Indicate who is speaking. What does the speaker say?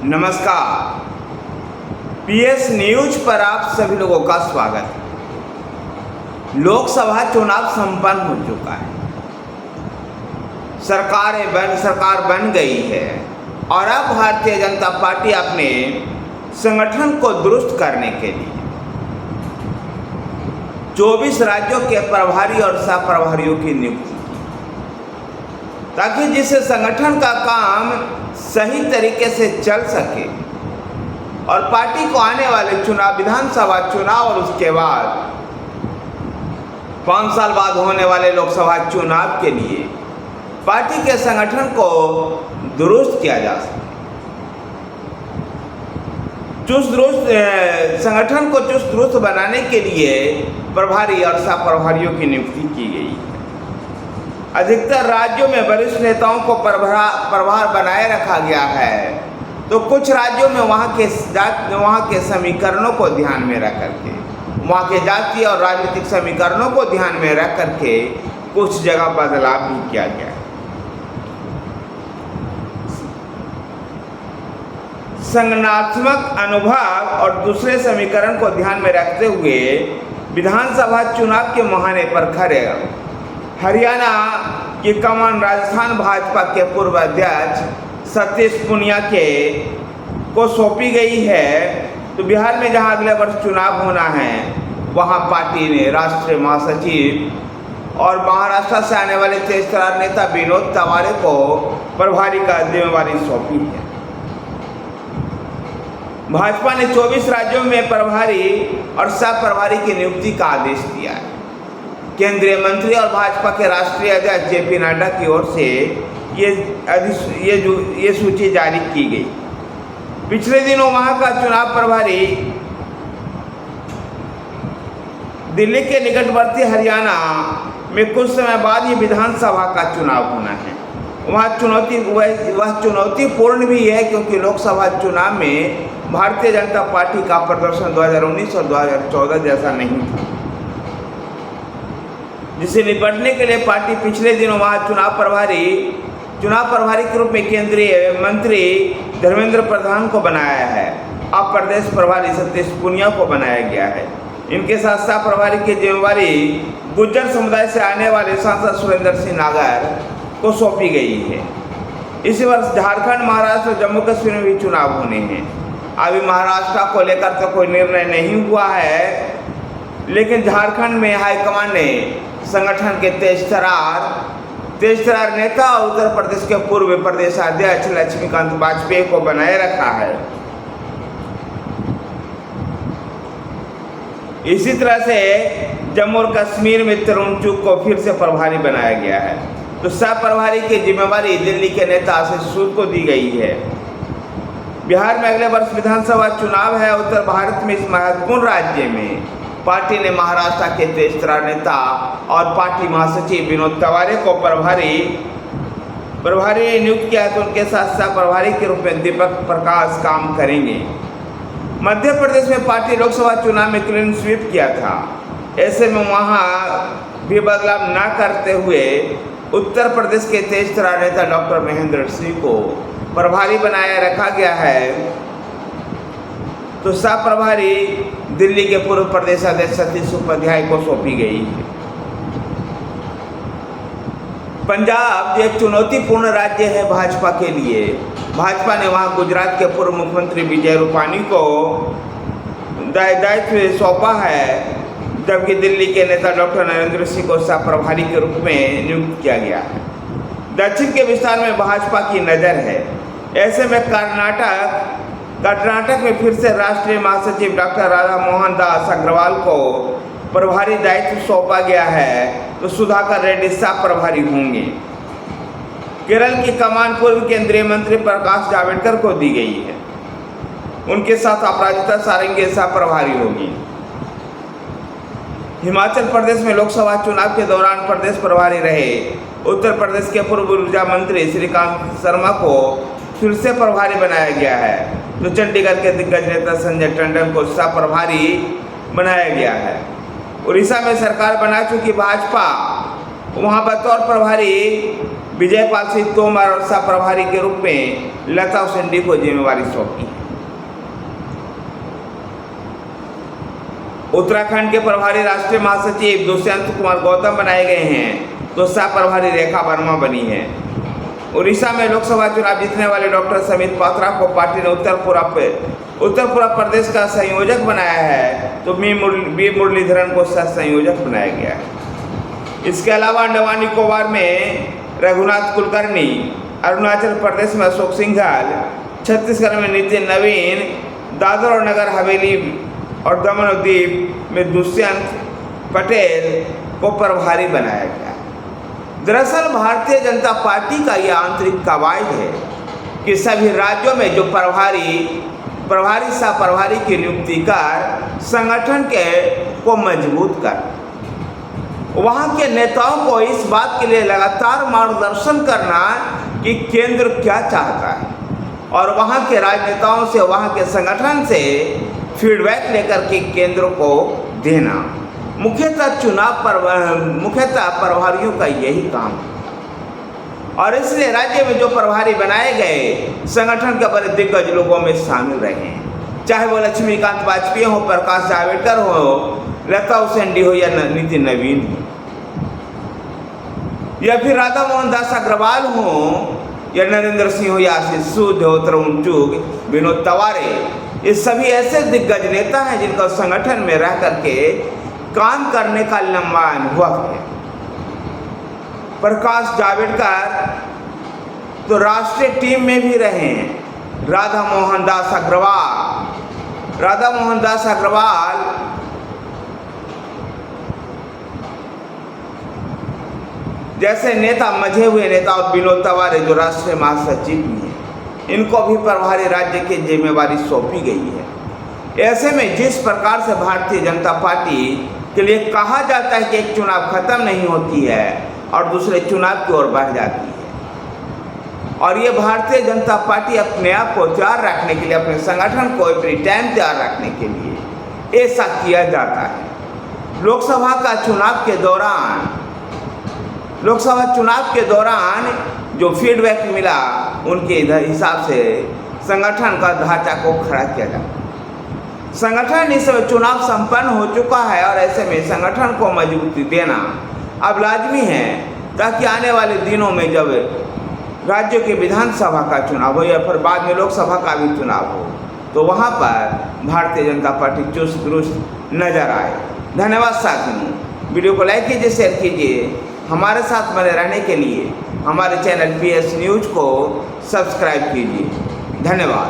Speaker 1: नमस्कार। PS news पर आप सभी लोगों का स्वागत है। लोकसभा चुनाव संपन्न हो चुका है। सरकार बन गई है और अब भारतीय जनता पार्टी अपने संगठन को दुरुस्त करने के लिए 24 राज्यों के प्रभारी और सह प्रभारियों की नियुक्ति की, ताकि जिससे संगठन का काम सही तरीके से चल सके और पार्टी को आने वाले चुनाव, विधानसभा चुनाव और उसके बाद 5 साल बाद होने वाले लोकसभा चुनाव के लिए पार्टी के संगठन को दुरुस्त किया जा सके। संगठन को चुस्त दुरुस्त बनाने के लिए प्रभारी और सह प्रभारियों की नियुक्ति की गई है। अधिकतर राज्यों में वरिष्ठ नेताओं को प्रभार बनाए रखा गया है, तो कुछ राज्यों में वहाँ के समीकरणों को ध्यान में रख करके, वहाँ के जातीय और राजनीतिक समीकरणों को ध्यान में रख करके कुछ जगह बदलाव भी किया गया है। संगठनात्मक अनुभव और दूसरे समीकरण को ध्यान में रखते हुए विधानसभा चुनाव के मुहाने पर खड़े हरियाणा की कमान राजस्थान भाजपा के पूर्व अध्यक्ष सतीश पूनिया को सौंपी गई है। तो बिहार में जहां अगले वर्ष चुनाव होना है, वहां पार्टी ने राष्ट्रीय महासचिव और महाराष्ट्र से आने वाले तेज तर्रार नेता विनोद तवारे को प्रभारी का जिम्मेवारी सौंपी है। भाजपा ने 24 राज्यों में प्रभारी और सह प्रभारी की नियुक्ति का आदेश दिया है। केंद्रीय मंत्री और भाजपा के राष्ट्रीय अध्यक्ष जेपी नड्डा की ओर से ये सूची जारी की गई। पिछले दिनों वहां का चुनाव प्रभारी दिल्ली के निकटवर्ती हरियाणा में कुछ समय बाद ही विधानसभा का चुनाव होना है। वह चुनौतीपूर्ण भी है, क्योंकि लोकसभा चुनाव में भारतीय जनता पार्टी का प्रदर्शन 2019 और 2014 जैसा नहीं था, जिसे निपटने के लिए पार्टी पिछले दिनों वहाँ चुनाव प्रभारी के रूप में केंद्रीय मंत्री धर्मेंद्र प्रधान को बनाया है। अब प्रदेश प्रभारी सतीश पूनिया को बनाया गया है। इनके साथ सह प्रभारी की जिम्मेवारी गुज्जर समुदाय से आने वाले सांसद सुरेंद्र सिंह नागर को सौंपी गई है। इसी वर्ष झारखंड, महाराष्ट्र और जम्मू कश्मीर में भी चुनाव होने हैं। अभी महाराष्ट्र को लेकर तो कोई निर्णय नहीं हुआ है, लेकिन झारखंड में हाईकमान ने संगठन के तेज तर्रार नेता और उत्तर प्रदेश के पूर्व प्रदेशाध्यक्ष लक्ष्मीकांत वाजपेयी को बनाए रखा है। इसी तरह से जम्मू और कश्मीर में तरुण चुग को फिर से प्रभारी बनाया गया है। तो सह प्रभारी की जिम्मेवारी दिल्ली के नेता आशीष सूद को दी गई है। बिहार में अगले वर्ष विधानसभा चुनाव है। उत्तर भारत में इस महत्वपूर्ण राज्य में पार्टी ने महाराष्ट्र के तेज तर्रार नेता और पार्टी महासचिव विनोद तवारे को प्रभारी नियुक्त किया है। तो उनके साथ सह प्रभारी के रूप में दीपक प्रकाश काम करेंगे। मध्य प्रदेश में पार्टी लोकसभा चुनाव में क्लीन स्वीप किया था। ऐसे में वहां भी बदलाव न करते हुए उत्तर प्रदेश के तेज तर्रार नेता डॉक्टर महेंद्र सिंह को प्रभारी बनाया रखा गया है। तो सह प्रभारी दिल्ली के पूर्व प्रदेश अध्यक्ष सतीश उपाध्याय को सौंपी गई है। पंजाब जो एक चुनौतीपूर्ण राज्य है भाजपा के लिए, भाजपा ने वहां गुजरात के पूर्व मुख्यमंत्री विजय रूपानी को दायित्व सौंपा है, जबकि दिल्ली के नेता डॉक्टर नरेंद्र सिंह को सह प्रभारी के रूप में नियुक्त किया गया है। दक्षिण के विस्तार में भाजपा की नज़र है। ऐसे में कर्नाटक में फिर से राष्ट्रीय महासचिव डॉक्टर राधा मोहन दास अग्रवाल को प्रभारी दायित्व सौंपा गया है। तो सुधाकर रेड्डी सह प्रभारी होंगे। केरल की कमान पूर्व केंद्रीय मंत्री प्रकाश जावड़ेकर को दी गई है। उनके साथ अपराजिता सारंगी सह प्रभारी होगी। हिमाचल प्रदेश में लोकसभा चुनाव के दौरान प्रदेश प्रभारी रहे उत्तर प्रदेश के पूर्व ऊर्जा मंत्री श्रीकांत शर्मा को फिर से प्रभारी बनाया गया है। तो चंडीगढ़ के दिग्गज नेता संजय टंडन को सह प्रभारी बनाया गया है। उड़ीसा में सरकार बना चुकी भाजपा वहाँ बतौर प्रभारी विजयपाल सिंह तोमर और सह प्रभारी के रूप में लता उसेंडी को जिम्मेवारी सौंपी है। उत्तराखंड के प्रभारी राष्ट्रीय महासचिव दुष्यंत कुमार गौतम बनाए गए हैं, तो सह प्रभारी रेखा वर्मा बनी है। उड़ीसा में लोकसभा चुनाव जीतने वाले डॉक्टर समित पात्रा को पार्टी ने उत्तर पूर्व प्रदेश का संयोजक बनाया है, तो बी मुरलीधरन को सह संयोजक बनाया गया है। इसके अलावा अंडमान निकोबार में रघुनाथ कुलकर्णी, अरुणाचल प्रदेश में अशोक सिंघल, छत्तीसगढ़ में नितिन नवीन, दादर और नगर हवेली और दमन और दीव में दुष्यंत पटेल को प्रभारी बनाया गया। दरअसल भारतीय जनता पार्टी का यह आंतरिक कवायद है कि सभी राज्यों में जो प्रभारी सह प्रभारी की नियुक्ति कर संगठन को मजबूत कर, वहाँ के नेताओं को इस बात के लिए लगातार मार्गदर्शन करना कि केंद्र क्या चाहता है और वहाँ के राजनेताओं से, वहाँ के संगठन से फीडबैक लेकर के केंद्र को देना। मुख्यतः प्रभारियों का यही काम है और इसलिए राज्य में जो प्रभारी बनाए गए संगठन के बड़े दिग्गज लोगों में शामिल रहे हैं, चाहे वो लक्ष्मीकांत वाजपेयी हो, प्रकाश जावड़ेकर हो, लता उसेंडी हो या नितिन नवीन हो, या फिर राधा मोहन दास अग्रवाल हो या नरेंद्र सिंह हो या आशीष सूद हो, तरुण चुग, विनोद तवारे। ये सभी ऐसे दिग्गज नेता हैं जिनका संगठन में रह करके काम करने का लंबा अनुभव है। प्रकाश जावड़ेकर तो राष्ट्रीय टीम में भी रहे हैं। राधा मोहन दास अग्रवाल जैसे नेता, मजे हुए नेता और विनोद तवारे जो राष्ट्रीय महासचिव भी हैं, इनको भी प्रभारी राज्य की जिम्मेवारी सौंपी गई है। ऐसे में जिस प्रकार से भारतीय जनता पार्टी के लिए कहा जाता है कि एक चुनाव खत्म नहीं होती है और दूसरे चुनाव की ओर बढ़ जाती है, और ये भारतीय जनता पार्टी अपने आप को तैयार रखने के लिए, अपने संगठन को एवरी टाइम तैयार रखने के लिए ऐसा किया जाता है। लोकसभा चुनाव के दौरान जो फीडबैक मिला, उनके हिसाब से संगठन का ढांचा को खड़ा किया जाता है। संगठन इस समय चुनाव संपन्न हो चुका है और ऐसे में संगठन को मजबूती देना अब लाजमी है, ताकि आने वाले दिनों में जब राज्यों के विधानसभा का चुनाव हो या फिर बाद में लोकसभा का भी चुनाव हो, तो वहाँ पर भारतीय जनता पार्टी चुस्त दुरुस्त नजर आए। धन्यवाद साथियों, वीडियो को लाइक कीजिए, शेयर कीजिए। हमारे साथ बने रहने के लिए हमारे चैनल PS न्यूज़ को सब्सक्राइब कीजिए। धन्यवाद।